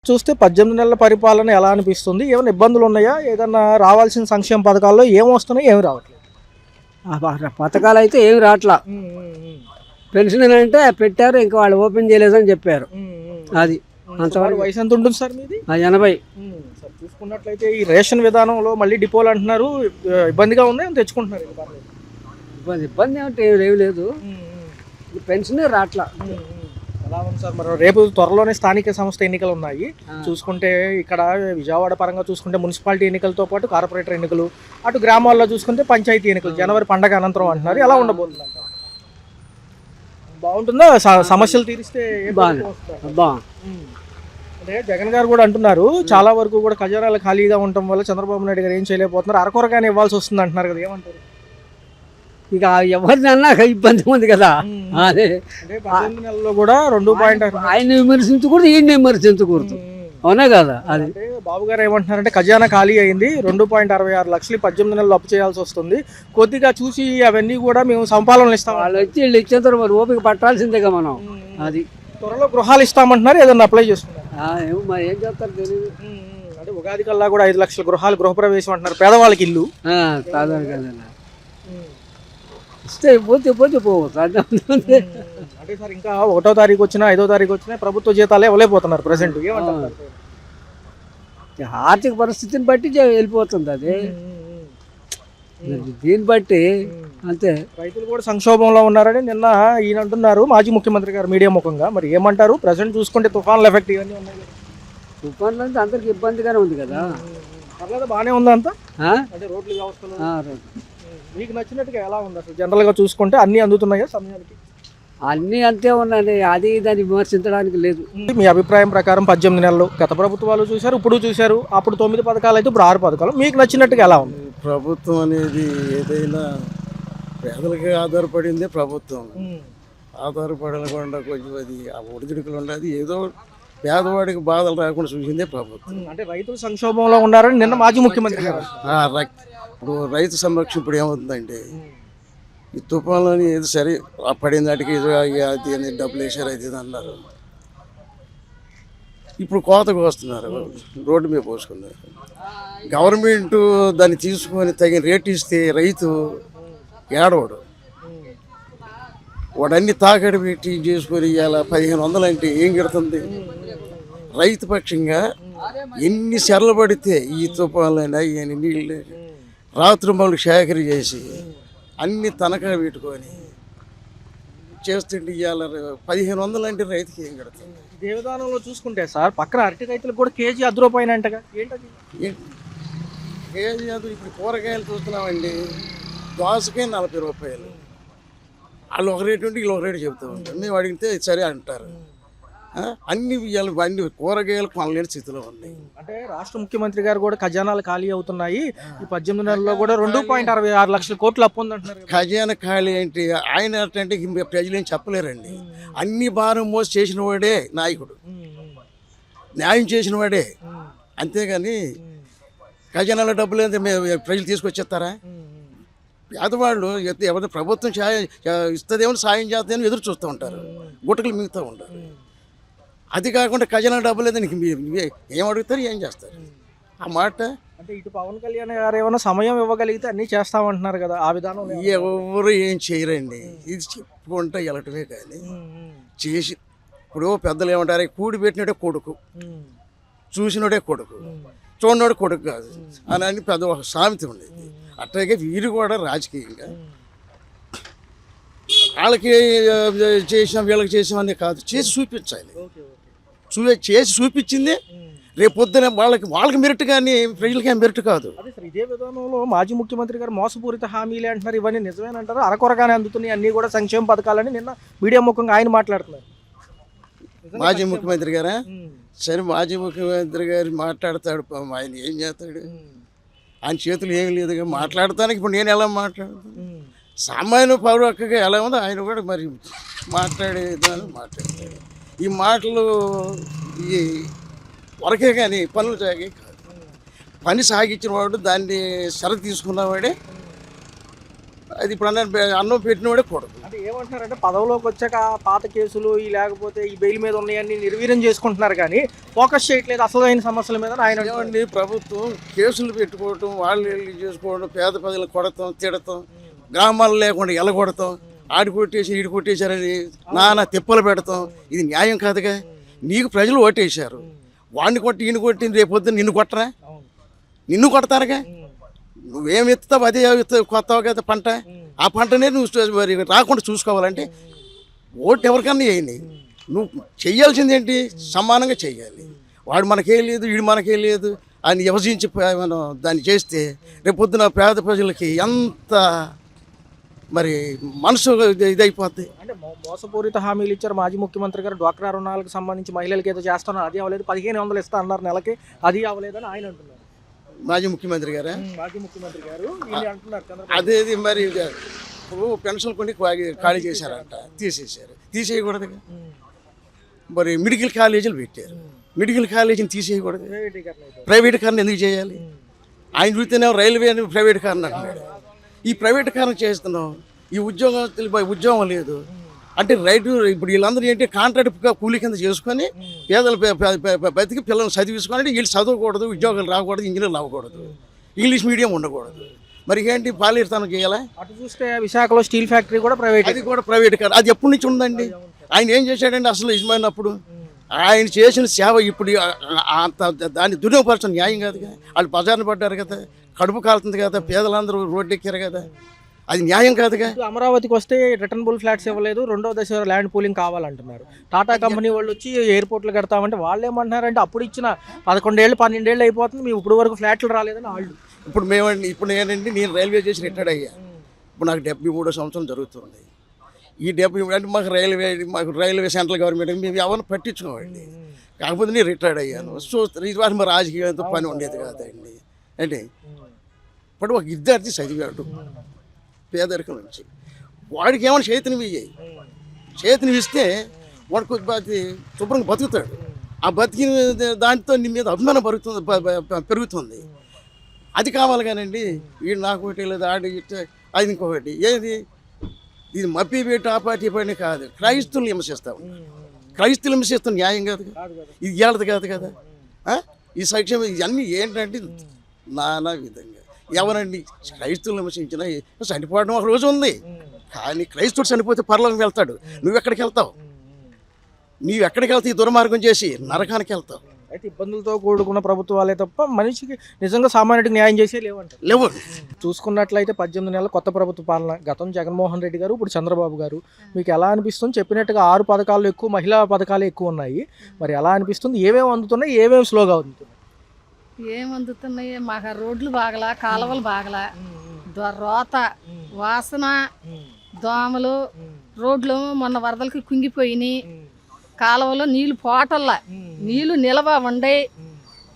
చూస్తే 18 నెలల పరిపాలన ఎలా అనిపిస్తుంది? ఏమైనా ఇబ్బందులు ఉన్నాయా? ఏదన్నా రావాల్సిన సంక్షేమ పథకాల్లో ఏమి వస్తున్నాయి, ఏమి రావట్లేదు? పథకాలు అయితే ఏమి రావట్లా. పెన్షన్ అంటే పెట్టారు, ఇంకా వాళ్ళు ఓపెన్ చేయలేదని చెప్పారు. అది అంతవరకు. వయసు ఎంత ఉంటుంది సార్ మీది? 80. సార్ చూసుకున్నట్లయితే ఈ రేషన్ విధానంలో మళ్ళీ డిపోలు అంటున్నారు, ఇబ్బందిగా ఉంది, తెచ్చుకుంటున్నారు. ఇబ్బంది ఏమిటి ఏమి లేదు, పెన్షన్ రావట్లా. ఎలా ఉంది సార్? మరి రేపు త్వరలోనే స్థానిక సంస్థ ఎన్నికలు ఉన్నాయి. చూసుకుంటే ఇక్కడ విజయవాడ పరంగా చూసుకుంటే మున్సిపాలిటీ ఎన్నికలతో పాటు కార్పొరేటర్ ఎన్నికలు, అటు గ్రామాల్లో చూసుకుంటే పంచాయతీ ఎన్నికలు జనవరి పండగ అనంతరం అంటున్నారు. ఎలా ఉండబోతుంది అంటారు? బాగుంటుందా? సమస్యలు తీరిస్తే అంటే జగన్ గారు కూడా అంటున్నారు, చాలా వరకు కూడా ఖజానాలు ఖాళీగా ఉండటం వల్ల చంద్రబాబు నాయుడు గారు ఏం చేయలేకపోతున్నారు, అరకొరగానే ఇవ్వాల్సి వస్తుంది అంటున్నారు కదా, ఏమంటారు? ఇక ఎవరినన్నా ఇబ్బంది ఉంది కదా. అదే అంటే 18 నెలల్లో కూడా 2.6 ఆయన విమర్శించకూడదు, ఈయన విమర్శించకూడదు, అవునా కదా. అది అంటే బాబు గారు ఏమంటున్నారంటే ఖజానా ఖాళీ అయింది, 2.66 లక్షలు 18 నెలలు అప్పు చేయాల్సి వస్తుంది, కొద్దిగా చూసి అవన్నీ కూడా మేము సంపాదనలు ఇస్తాం. వాళ్ళు వచ్చి వీళ్ళు ఇచ్చేంత మరి ఓపిక పట్టాల్సిందేగా మనం. అది త్వరలో గృహాలు ఇస్తామంటున్నారు, ఏదన్నా అప్లై చేస్తున్నారు? మరి ఏం చేస్తారు తెలియదు. అంటే ఉగాది కల్లా కూడా 5 లక్షల గృహాలు గృహప్రవేశం అంటున్నారు, పేదవాళ్ళకి ఇల్లు. ఇస్తే పోతే పోవచ్చు. అంటే సార్ ఇంకా 1వ తారీఖు వచ్చినా 5వ తారీఖు వచ్చినా ప్రభుత్వ జీతాలే ఇవ్వలేకపోతున్నారు ప్రజెంట్. ఆర్థిక పరిస్థితిని బట్టి వెళ్ళిపోతుంది అది, దీన్ని బట్టి అంతే. రైతులు కూడా సంక్షోభంలో ఉన్నారని నిన్న ఈయన అంటున్నారు, మాజీ ముఖ్యమంత్రి గారు మీడియా ముఖంగా. మరి ఏమంటారు? ప్రజెంట్ చూసుకుంటే తుఫాన్ల ఎఫెక్ట్ ఇవన్నీ ఉన్నాయి, తుఫాన్లు అంటే అందరికి ఇబ్బందిగానే ఉంది కదా. పర్లేదు, బాగానే ఉందా అంతా? అంటే రోడ్లు వ్యవస్థలు మీకు నచ్చినట్టుగా ఎలా ఉంది అసలు? జనరల్గా చూసుకుంటే అన్నీ అందుతున్నాయా సమయానికి? అన్నీ అంతే ఉన్నాయి, అది దాన్ని విమర్శించడానికి లేదు. మీ అభిప్రాయం ప్రకారం 18 నెలలు గత ప్రభుత్వాలు చూశారు, ఇప్పుడు చూశారు, అప్పుడు 9 పథకాలు అయితే ఇప్పుడు 6 పథకాలు, మీకు నచ్చినట్టుగా ఎలా ఉంది? ప్రభుత్వం అనేది ఏదైనా పేదలకి ఆధారపడిందే ప్రభుత్వం. ఆధారపడకుండా కొంచెం అది ఆ ఒడిదుడుకులు ఉండదు, ఏదో పేదవాడికి బాధలు రాకుండా చూసిందే ప్రభుత్వం. అంటే రైతులు సంక్షోభంలో ఉన్నారని నిన్న మాజీ ముఖ్యమంత్రి గారు. ఇప్పుడు రైతు సంరక్షణ ఇప్పుడు ఏమవుతుందంటే, ఈ తుఫాన్లోని ఏదో సరే పడిన దాటికి ఏదో అది డబ్బులు వేసారు అది ఇది అన్నారు, ఇప్పుడు కోతకు వస్తున్నారు, రోడ్డు మీద పోసుకున్నారు. గవర్నమెంట్ దాన్ని తీసుకొని తగిన రేటు ఇస్తే రైతు ఏడవడు, వాడు అన్ని తాకడి పెట్టి చేసుకొని ఇలా 1500 అంటే ఏం కిడుతుంది? రైతు పక్షంగా ఎన్ని సెరలు పడితే ఈ తుఫాన్లైనా ఇవన్నీ నీళ్ళు రాత్రి మళ్ళీ సేకరి చేసి అన్ని తనఖా పెట్టుకొని చేస్తుంటే ఇవాళ 1500 అంటే రైతుకి ఏం కడుతుంది? దేవదానంలో చూసుకుంటే సార్ పక్కన అరటి రైతులకు కూడా కేజీ ₹10 అంటగా, ఏంటది? కేజీ అది ఇప్పుడు కూరగాయలు చూస్తున్నామండి, దోసకాయ ₹40. వాళ్ళు ఒక రేటు ఉంటే వీళ్ళు ఒక రేటు చెప్తూ ఉంటారు, మేము అడిగితే సరే అంటారు. అన్ని కూరగాయలు కొనలేని స్థితిలో ఉన్నాయి. అంటే రాష్ట్ర ముఖ్యమంత్రి గారు కూడా ఖజానాలు ఖాళీ అవుతున్నాయి, ఈ 18 నెలల్లో కూడా 2.66 లక్షల కోట్లు అప్పు ఉందంటున్నారు. ఖజానా ఖాళీ ఏంటి? ఆయన అంటే ప్రజలు ఏం చెప్పలేరండి. అన్ని భారం మోసి చేసిన వాడే నాయకుడు, న్యాయం చేసిన వాడే. అంతేగాని ఖజానాలో డబ్బులు అయితే ప్రజలు తీసుకొచ్చేస్తారా? పేదవాళ్ళు ఎవరి ప్రభుత్వం ఇస్తుందేమో సాయం చేస్తుందని ఎదురు చూస్తూ ఉంటారు, గుట్టకలు మిగుతూ ఉంటారు. అది కాకుండా ఖజానా డబ్బులు అయితే నీకు ఏం అడుగుతారు, ఏం చేస్తారు? ఆ మాట అంటే ఇటు పవన్ కళ్యాణ్ గారు ఏమైనా సమయం ఇవ్వగలిగితే అన్నీ చేస్తామంటున్నారు కదా, ఆ విధానం ఎవరు ఏం చేయరండి. ఇది చెప్పుకుంటా వెళ్ళటమే కానీ చేసి ఇప్పుడు పెద్దలు ఏమంటారు, కూడి పెట్టినడే కొడుకు, చూసినోడే కొడుకు, చూడనోడే కొడుకు కాదు అని పెద్ద ఒక సామెత ఉండేది. అట్లాగే వీరు కూడా రాజకీయంగా వాళ్ళకి చేసాం వీళ్ళకి చేసామని కాదు, చేసి చూపించాలి. చేసి చూపించింది రేపు పొద్దున వాళ్ళకి మెరిట్ కానీ ప్రజలకి ఏం మెరిట్ కాదు. ఇదే విధానంలో మాజీ ముఖ్యమంత్రి గారు మోసపూరిత హామీలే అంటున్నారు, ఇవన్నీ నిజమేనంటారు? అరకొరగానే అందుతున్నాయి అన్నీ కూడా సంక్షేమ పథకాలని నిన్న మీడియా ముఖంగా ఆయన మాట్లాడుతున్నారు. మాజీ ముఖ్యమంత్రి గారా? సరే, మాజీ ముఖ్యమంత్రి గారు మాట్లాడతాడు, ఆయన ఏం చేస్తాడు? ఆయన చేతులు ఏమి లేదుగా మాట్లాడటానికి. ఇప్పుడు నేను ఎలా మాట్లాడతాను? సామాన్య పౌరక్కగా ఎలా ఉందో ఆయన కూడా మరి మాట్లాడేదాన్ని మాట్లాడతాడు. ఈ మాటలు ఈ వరకే కానీ పనులు సాగే కాదు. పని సాగించిన వాడు, దాన్ని సర తీసుకున్నవాడే అది ఇప్పుడు అన్నం పెట్టినవాడే కూడదు. అంటే ఏమంటున్నారంటే పదవిలోకి వచ్చాక పాత కేసులు ఈ లేకపోతే ఈ బెయిల్ మీద ఉన్నాయని నిర్వీర్యం చేసుకుంటున్నారు కానీ ఫోకస్ చేయట్లేదు అసలైన సమస్యల మీద ఆయన అంటున్నారు. ఏమండి ప్రభుత్వం కేసులు పెట్టుకోవటం, వాళ్ళు చేసుకోవడం, పేద ప్రజలు కొడతాం, తిడతాం, గ్రామాలు లేకుండా ఎలగొడతాం, ఆడి కొట్టేసి ఈడు కొట్టేశారని నానా తిప్పలు పెడతాం. ఇది న్యాయం కాదుగా. నీకు ప్రజలు ఓటేశారు, వాడిని కొట్టి ఈయన కొట్టి రేపొద్దున నిన్ను కొట్టరా? నిన్ను కొడతారుగా. నువ్వేం ఎత్తుతావు అదే కొత్తావు కదా పంట. ఆ పంటనే నువ్వు మరి రాకుండా చూసుకోవాలంటే ఓటు ఎవరికన్నా వేయండి. నువ్వు చెయ్యాల్సింది ఏంటి? సమానంగా చెయ్యాలి. వాడు మనకేం లేదు, వీడు మనకేం లేదు అని విభజించి మనం దాన్ని చేస్తే రేపొద్దున పేద ప్రజలకి ఎంత మరి మనసు ఇదైపోద్ది. అంటే మోసపూరిత హామీలు ఇచ్చారు మాజీ ముఖ్యమంత్రి గారు. డ్వాక్రా రుణాలకు సంబంధించి మహిళలకి ఏదో చేస్తున్నారు, అది అవ్వలేదు. 1500 ఇస్తా అన్నారు నెలకి, అది అవ్వలేదని ఆయన అంటున్నారు. మాజీ ముఖ్యమంత్రి గారా? మాజీ ముఖ్యమంత్రి గారు అంటున్నారు చంద్రబాబు. అదేది మరి ఇప్పుడు పెన్షన్ కొన్ని ఖాళీ చేశారంట, తీసేశారు. తీసేయకూడదుగా. మరి మెడికల్ కాలేజీలు పెట్టారు, మెడికల్ కాలేజీని తీసేయకూడదు. ప్రైవేటీకరణ ఎందుకు చేయాలి? ఆయన చూస్తేనే రైల్వే అని ప్రైవేటీకరణ అంటున్నాడు. ఈ ప్రైవేటీకరణ చేస్తున్నాం, ఈ ఉద్యోగం లేదు అంటే రైతు ఇప్పుడు వీళ్ళందరూ ఏంటి కాంట్రాక్ట్ కూలీ కింద చేసుకొని పేదలు బతికి పిల్లల్ని చదివించుకొని వీళ్ళు చదవకూడదు, ఉద్యోగాలు రాకూడదు, ఇంజనీర్లు అవ్వకూడదు, ఇంగ్లీష్ మీడియం ఉండకూడదు. మరి ఏంటి పాలేరుతనం చేయాలా? అటు చూస్తే విశాఖలో స్టీల్ ఫ్యాక్టరీ కూడా ప్రైవేట్, అది కూడా ప్రైవేటీకరణ. అది ఎప్పటి నుంచి ఉందండి? ఆయన ఏం చేశాడండి అసలు యజమానినప్పుడు? ఆయన చేసిన సేవ ఇప్పుడు దాన్ని దుర్యోగపరచడం న్యాయం కాదుగా. వాళ్ళు బజార్ని పడ్డారు కదా, కడుపు కాలుతుంది కదా, పేదలందరూ రోడ్డు ఎక్కారు కదా, అది న్యాయం కాదుగా. అమరావతికి వస్తే రిటర్నబుల్ ఫ్లాట్స్ ఇవ్వలేదు, రెండో దశ ల్యాండ్ పూలింగ్ కావాలంటున్నారు. టాటా కంపెనీ వాళ్ళు వచ్చి ఎయిర్పోర్ట్లు కడతామంటే వాళ్ళు ఏమంటున్నారంటే అప్పుడు ఇచ్చిన 11 ఏళ్ళు 12 ఏళ్ళు అయిపోతుంది, మేము ఇప్పుడు వరకు ఫ్లాట్లు రాలేదని వాళ్ళు. ఇప్పుడు నేనండి, నేను రైల్వే చేసి రిటైర్డ్ అయ్యా. ఇప్పుడు నాకు 73వ సంవత్సరం జరుగుతుంది. ఈ 73 అంటే మాకు రైల్వే సెంట్రల్ గవర్నమెంట్ మేము ఎవరిని పట్టించుకోమండి. కాకపోతే నేను రిటైర్డ్ అయ్యాను. సో ఇది మరి రాజకీయంతో పని ఉండేది కాదండి. అంటే ఇప్పుడు ఒక విద్యార్థి చదివాడు పేదరికం నుంచి, వాడికి ఏమైనా చేతిని ఇస్తే వాడు కొద్ది శుభ్రంగా బతుకుతాడు. ఆ బతికిన దాంతో నీ మీద అభిమానం పెరుగుతుంది. అది కావాలి కానండి. వీడు నాకు ఒకటి లేదా ఆడి అది ఇంకొకటి. ఏది ఇది మప్పి పెట్టి ఆ పార్టీ పని కాదు. క్రైస్తువులు హింసిస్తాం, క్రైస్తువులు హింసిస్తాం న్యాయం కాదు, ఇది ఏళ్ళది కాదు కదా. ఈ సంక్షేమం ఇవన్నీ ఏంటంటే నానా విధంగా ఎవరండి క్రైస్తువులు విమర్శించినా చనిపోవడం ఒక రోజు ఉంది. కానీ క్రైస్తవుడు చనిపోతే పరలోకం వెళ్తాడు. నువ్వు ఎక్కడికి వెళ్తావు? ఈ దుర్మార్గం చేసి నరకానికి వెళ్తావు. అయితే ఇబ్బందులతో కూడుకున్న ప్రభుత్వాలే తప్ప మనిషికి నిజంగా సామాన్యుడికి న్యాయం చేసే లేవు. చూసుకున్నట్లయితే 18 నెలల కొత్త ప్రభుత్వ పాలన, గతం జగన్మోహన్ రెడ్డి గారు, ఇప్పుడు చంద్రబాబు గారు. మీకు ఎలా అనిపిస్తుంది? చెప్పినట్టుగా 6 పథకాలు ఎక్కువ, మహిళా పథకాలు ఎక్కువ ఉన్నాయి. మరి ఎలా అనిపిస్తుంది? ఏమేమి అందుతున్నాయి, ఏమేమి స్లోగా అందుతున్నాయి? ఏం అందుతున్నాయి? మాకు రోడ్లు బాగలా, కాలువలు బాగలా, రోత వాసన, దోమలు, రోడ్లు మొన్న వరదలకి కుంగిపోయినాయి, కాలువలో నీళ్ళు పోటల్లా, నీళ్ళు నిలవ ఉండే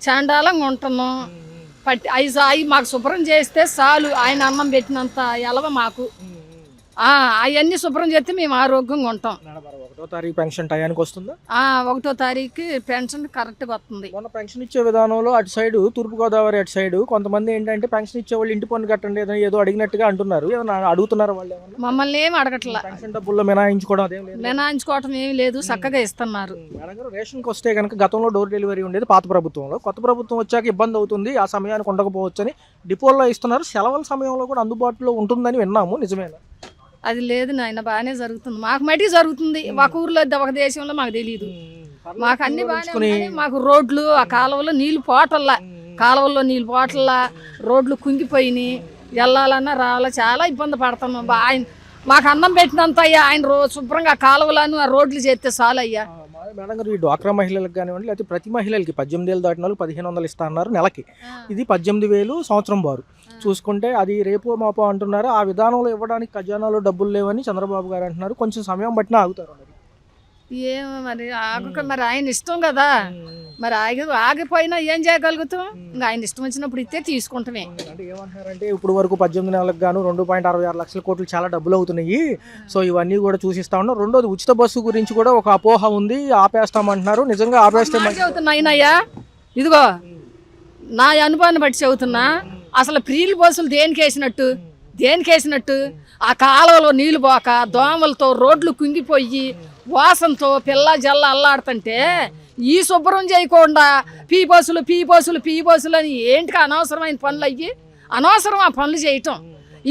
చండాలంగా ఉంటున్నాం. అవి మాకు శుభ్రం చేస్తే చాలు. ఆయన అన్నం పెట్టినంత ఎలవ మాకు. అవన్నీ శుభ్రం చేస్తే మేము ఆరోగ్యంగా ఉంటాం. 1వ తారీఖు పెన్షన్ టయానికి వస్తుందా? 1వ తారీఖు పెన్షన్ కరెక్ట్గా వస్తుంది. మొన్న పెన్షన్ ఇచ్చే విధానంలో అటు సైడు తూర్పుగోదావరి అటు సైడు కొంతమంది ఏంటంటే పెన్షన్ ఇచ్చే వాళ్ళు ఇంటి పన్ను కట్టండి ఏదో అడిగినట్టుగా అంటున్నారు. ఏమన్నా అడుగుతున్నారు వాళ్ళు? ఏమన్నా మమ్మల్ని ఏమి అడగట్లా. పెన్షన్ డబ్బుల్లో మినాయించుకోవడం అదేం లేదు, మినాయించుకోవటం ఏమి లేదు, చక్కగా ఇస్తున్నారు. రేషన్కి వస్తే కనుక గతంలో డోర్ డెలివరీ ఉండేది పాత ప్రభుత్వంలో. కొత్త ప్రభుత్వం వచ్చాక ఇబ్బంది అవుతుంది, ఆ సమయానికి ఉండకపోవచ్చు అని డిపోల్లో ఇస్తున్నారు. సెలవుల సమయంలో కూడా అందుబాటులో ఉంటుందని విన్నాము, నిజమేనా? అది లేదు నాయన, బాగానే జరుగుతుంది. మాకు మటుకు జరుగుతుంది. ఒక ఊర్లో ఒక దేశంలో మాకు తెలియదు. మాకు అన్ని బాగానే, మాకు రోడ్లు, ఆ కాలువలో నీళ్ళు పోటల్లా, కాలువల్లో నీళ్ళు పోటల్లా, రోడ్లు కుంగిపోయినాయి, వెళ్ళాలన్నా రావాలా చాలా ఇబ్బంది పడతాము. ఆయన మాకు అన్నం పెట్టినంత అయ్యా, ఆయన శుభ్రంగా కాలువలను ఆ రోడ్లు చేస్తే చాలు అయ్యా. మేడం గారు, ఈ డ్వాక్రా మహిళలకు కానివ్వండి, లేకపోతే ప్రతి మహిళలకి 18 ఏళ్ళు దాటిన వాళ్ళకి 1500 ఇస్తా అన్నారు నెలకి. ఇది 18,000 సంవత్సరం బారు. చూసుకుంటే అది రేపో మాపో అంటున్నారు. ఆ విధానంలో ఇవ్వడానికి ఖజానాలో డబ్బులు లేవని చంద్రబాబు గారు అంటున్నారు. కొంచెం సమయం పట్టినా ఆగుతారు. ఏమో మరి మరి ఆయన ఇష్టం కదా. మరి ఆగిపోయినా ఏం చేయగలుగుతాం? ఇంకా ఆయన ఇష్టం వచ్చినప్పుడు ఇస్తే తీసుకుంటామే. అంటే ఏమంటున్నారంటే ఇప్పుడు వరకు 18 నెలలకు గాను 2.66 లక్షల కోట్లు చాలా డబ్బులు అవుతున్నాయి. సో ఇవన్నీ కూడా చూసిస్తా ఉన్నారు. రెండోది ఉచిత బస్సు గురించి కూడా ఒక అపోహ ఉంది, ఆపేస్తామంటున్నారు. నిజంగా ఆపేస్తే చెబుతున్నాయినయ్యా, ఇదిగో నా అనుభవాన్ని బట్టి చెబుతున్నా. అసలు ఫ్రీలు బస్సులు దేనికి వేసినట్టు? దేనికి వేసినట్టు ఆ కాలువలో నీళ్లు పోక దోమలతో రోడ్లు కుంగిపోయి వాసనతో పిల్ల జల్ల అల్లాడుతుంటే ఈ శుభ్రం చేయకుండా పీ బస్సులు అని ఏంటికి అనవసరమైన పనులు అయ్యి అనవసరం ఆ పనులు చేయటం.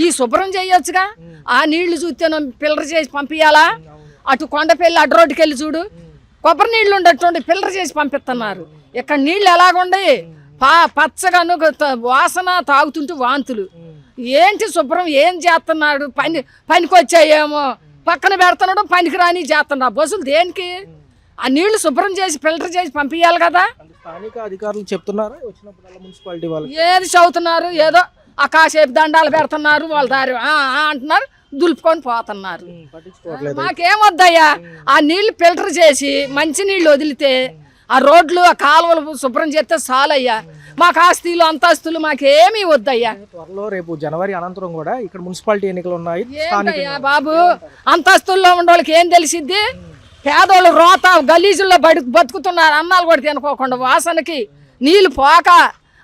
ఈ శుభ్రం చేయొచ్చుగా. ఆ నీళ్లు చూస్తే ఫిల్టర్ చేసి పంపించాలా? అటు కొండపల్లి అడ్డు రోడ్డుకి వెళ్ళి చూడు, కొబ్బరి నీళ్లు ఉండేటువంటి ఫిల్టర్ చేసి పంపిస్తున్నారు. ఇక్కడ నీళ్లు ఎలాగుండే పచ్చగాను వాసన, తాగుతుంటూ వాంతులు. ఏంటి శుభ్రం ఏం చేస్తున్నాడు? పనికి వచ్చాయేమో పక్కన పెడుతున్నాడు, పనికి రాని చేస్తున్నాడు. బస్సులు దేనికి? ఆ నీళ్లు శుభ్రం చేసి ఫిల్టర్ చేసి పంపించాలి కదా. స్థానిక అధికారులు చెప్తున్నారు వచ్చినప్పుడు మున్సిపాలిటీ వాళ్ళు ఏది చదువుతున్నారు, ఏదో ఆ కాసేపు దండాలు పెడుతున్నారు, వాళ్ళ దారి అంటున్నారు, దులుపుకొని పోతున్నారు. మాకేమొద్దయ్యా, ఆ నీళ్లు ఫిల్టర్ చేసి మంచి నీళ్లు వదిలితే ఆ రోడ్లు ఆ కాలువలు శుభ్రం చేస్తే చాలయ్యా. మాకు ఆస్తులు అంతస్తులు మాకేమీ వద్దయ్యా. త్వరలో రేపు జనవరి అనంతరం కూడా ఇక్కడ మున్సిపాలిటీ ఎన్నికలు ఉన్నాయి. ఏంటయ్యా బాబు, అంతస్తుల్లో ఉన్న వాళ్ళకి ఏం తెలిసిద్ది? పేదోళ్ళు రోత గలీజుల్లో బతుకుతున్నారు, అన్నాలు కూడా తినుకోకుండా వాసనకి నీళ్లు పోక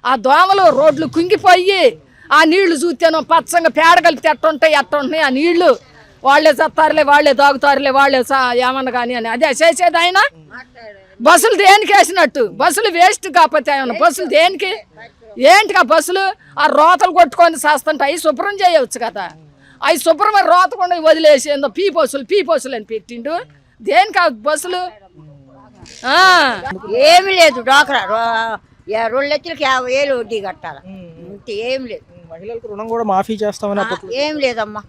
ఆ దోమలు రోడ్లు కుంగిపోయి ఆ నీళ్లు చూస్తేనో పచ్చంగా పేడ కలిపి ఎట్టుంటాయి ఆ నీళ్లు. వాళ్ళే చత్తారులే, వాళ్ళే తాగుతారులే, వాళ్ళే ఏమన్నా కానీ అని అదే చేసేది ఆయన. బస్సులు దేనికి వేసినట్టు? బస్సులు వేస్ట్ కాకపోతే ఏమన్నా బస్సులు దేనికి? ఏంటిగా బస్సులు ఆ రోతలు కొట్టుకొని చేస్తుంటే అవి శుభ్రం చేయవచ్చు కదా. అవి శుభ్రమైన రోతకుండా వదిలేసి ఏందో పీ బస్సులు అని పెట్టిండు. దేనికి ఆ బస్సులు? ఏమి లేదు. డోకరా 2 లక్షలకి 50,000 వడ్డీ కట్టాలి, ఇంతే ఏం లేదు. మహిళలకు రుణం కూడా మాఫీ చేస్తామని ఏం లేదమ్మా,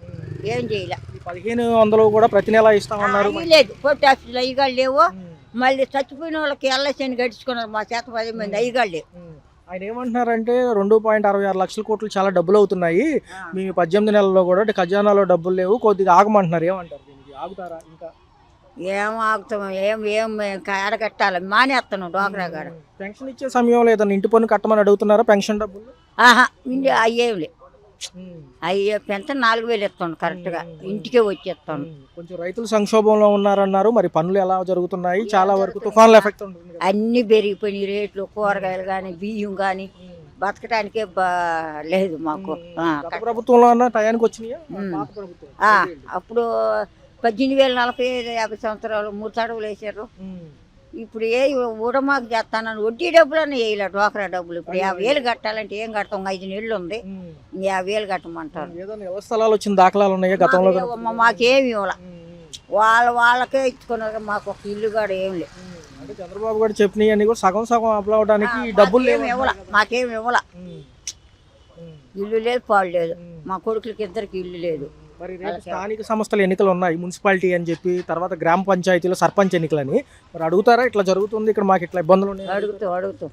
ఏం చేయలే. 1500 కూడా ప్రతి నెల ఇస్తామన్నారు. లేదు, పోస్ట్ ఆఫీసులు అయ్యగాళ్ళు లేవు. మళ్ళీ చచ్చిపోయిన వాళ్ళకి ఎల్ఐసీని గడిచుకున్నారు మా చేత 10 మంది అయ్యగాళ్ళు లేవు. ఆయన ఏమంటున్నారంటే 2.66 లక్షల కోట్లు చాలా డబ్బులు అవుతున్నాయి, మేము 18 నెలల్లో కూడా ఖజానాలో డబ్బులు లేవు, కొద్దిగా ఆగమంటున్నారు. ఏమంటారు దీనికి? ఆగుతారా? ఇంకా ఏం ఆగుతాం, ఏం అడగట్టాలి, మానేస్తాను డోకరా గారు. పెన్షన్ ఇచ్చే సమయంలో ఏదైనా ఇంటి పన్ను కట్టమని అడుగుతున్నారా? పెన్షన్ డబ్బులు అయ్యేం లేదు. అయ్యే పెన్షన్ 4,000 ఇస్తాను కరెక్ట్గా, ఇంటికే వచ్చేస్తాను. కొంచెం రైతులు సంక్షోభంలో ఉన్నారన్నారు, మరి పనులు ఎలా జరుగుతున్నాయి? చాలా వరకు తుఫాన్ల ఎఫెక్ట్ ఉంటుంది. అన్ని పెరిగిపోయినాయి రేట్లు, కూరగాయలు కానీ బియ్యం కానీ బతకడానికే లేదు మాకు. ప్రభుత్వంలో అన్న టయానికి వచ్చినాయా? అప్పుడు 18,045 50 సంవత్సరాలు 3 తడవలు వేసారు. ఇప్పుడు ఊడమాకు చేస్తానని వడ్డీ డబ్బులు అన్నీ వేయలే, డోకరా డబ్బులు. ఇప్పుడు 50,000 కట్టాలంటే ఏం కడతాం? 5 నెలలు ఉంది, 50,000 కట్టమంటారు. స్థలాలు వచ్చిన దాఖలాలు ఉన్నాయా గతంలో? మాకేమి ఇవ్వాల, వాళ్ళకే ఇచ్చుకున్నారు. మాకు ఒక ఇల్లు కూడా ఏం లేదు. అంటే చంద్రబాబు గారు చెప్పినవి కూడా సగం అప్లై అవడానికి డబ్బులు ఇవ్వాల, మాకేమి ఇవ్వాల. ఇల్లు లేదు, పాడు లేదు. మా కొడుకులకి 2కి ఇల్లు లేదు. మరి రేపు స్థానిక సంస్థల ఎన్నికలు ఉన్నాయి, మున్సిపాలిటీ అని చెప్పి, తర్వాత గ్రామ పంచాయతీలో సర్పంచ్ ఎన్నికలని. మరి అడుగుతారా ఇట్లా జరుగుతుంది ఇక్కడ, మాకు ఇట్లా ఇబ్బందులు ఉన్నాయి? అడుగుతాం.